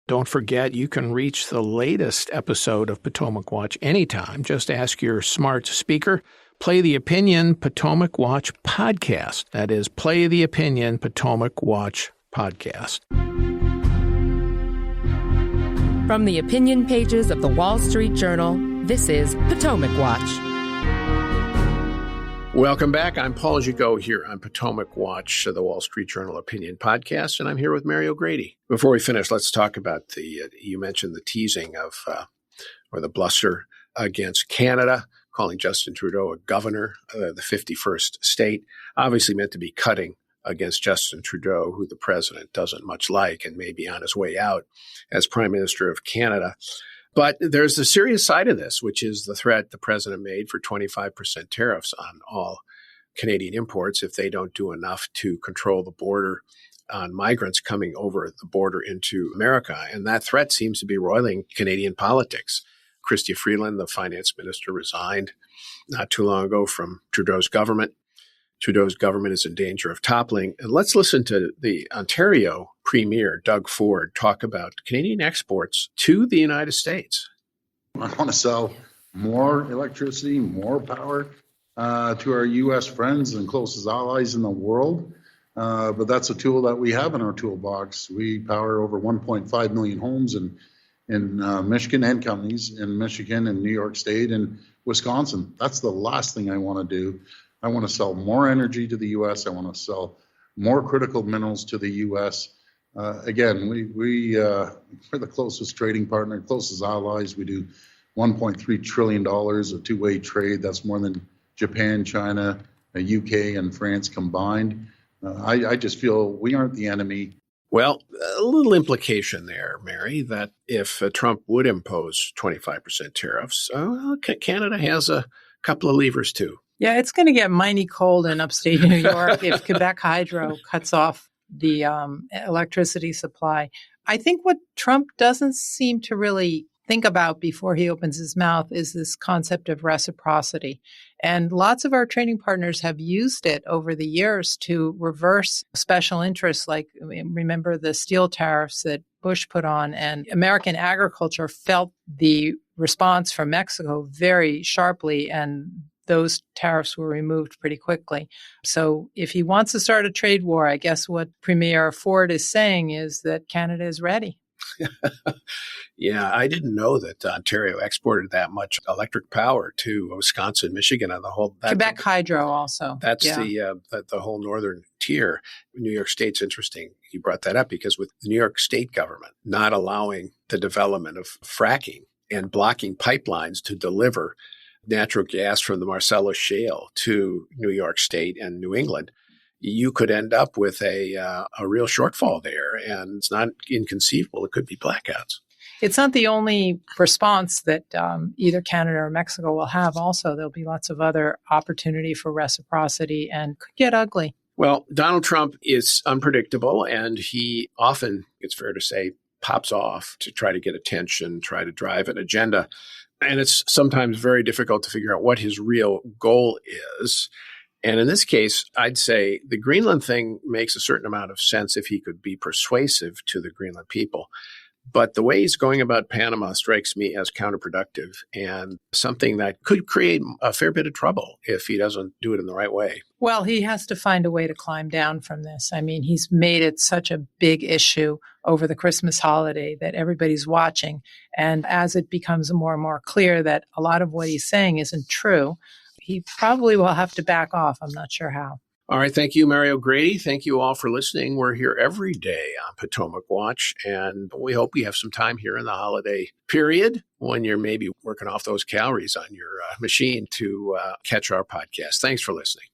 Don't forget, you can reach the latest episode of Potomac Watch anytime. Just ask your smart speaker, play the Opinion Potomac Watch podcast. That is, play the Opinion Potomac Watch podcast. From the opinion pages of the Wall Street Journal, this is Potomac Watch. Welcome back. I'm Paul Gigot here on Potomac Watch, the Wall Street Journal Opinion Podcast, and I'm here with Mary O'Grady. Before we finish, let's talk about you mentioned the teasing of, or the bluster against Canada, calling Justin Trudeau a governor, the 51st state, obviously meant to be cutting against Justin Trudeau, who the president doesn't much like and may be on his way out as Prime Minister of Canada. But there's the serious side of this, which is the threat the president made for 25% tariffs on all Canadian imports if they don't do enough to control the border on migrants coming over the border into America. And that threat seems to be roiling Canadian politics. Chrystia Freeland, the finance minister, resigned not too long ago from Trudeau's government. Trudeau's government is in danger of toppling. And let's listen to the Ontario Premier, Doug Ford, talk about Canadian exports to the United States. I want to sell more electricity, more power to our U.S. friends and closest allies in the world. But that's a tool that we have in our toolbox. We power over 1.5 million homes in Michigan and counties in Michigan and New York State and Wisconsin. That's the last thing I want to do. I want to sell more energy to the U.S. I want to sell more critical minerals to the U.S. Again, we're the closest trading partner, closest allies. We do $1.3 trillion of two-way trade. That's more than Japan, China, UK, and France combined. I just feel we aren't the enemy. Well, a little implication there, Mary, that if Trump would impose 25% tariffs, Canada has a couple of levers too. Yeah, it's going to get mighty cold in upstate New York if Quebec Hydro cuts off the electricity supply. I think what Trump doesn't seem to really think about before he opens his mouth is this concept of reciprocity. And lots of our trading partners have used it over the years to reverse special interests, like remember the steel tariffs that Bush put on, and American agriculture felt the response from Mexico very sharply, and those tariffs were removed pretty quickly. So if he wants to start a trade war, I guess what Premier Ford is saying is that Canada is ready. Yeah, I didn't know that Ontario exported that much electric power to Wisconsin, Michigan, and the whole Quebec Hydro also. That's the whole northern tier. New York State's interesting. You brought that up because with the New York State government not allowing the development of fracking and blocking pipelines to deliver natural gas from the Marcellus Shale to New York State and New England, you could end up with a real shortfall there. And it's not inconceivable. It could be blackouts. It's not the only response that either Canada or Mexico will have. Also, there'll be lots of other opportunity for reciprocity and could get ugly. Well, Donald Trump is unpredictable, and he often, it's fair to say, pops off to try to get attention, try to drive an agenda. And it's sometimes very difficult to figure out what his real goal is. And in this case, I'd say the Greenland thing makes a certain amount of sense if he could be persuasive to the Greenland people. But the way he's going about Panama strikes me as counterproductive and something that could create a fair bit of trouble if he doesn't do it in the right way. Well, he has to find a way to climb down from this. I mean, he's made it such a big issue over the Christmas holiday that everybody's watching. And as it becomes more and more clear that a lot of what he's saying isn't true, he probably will have to back off. I'm not sure how. All right. Thank you, Mary O'Grady. Thank you all for listening. We're here every day on Potomac Watch, and we hope we have some time here in the holiday period when you're maybe working off those calories on your machine to catch our podcast. Thanks for listening.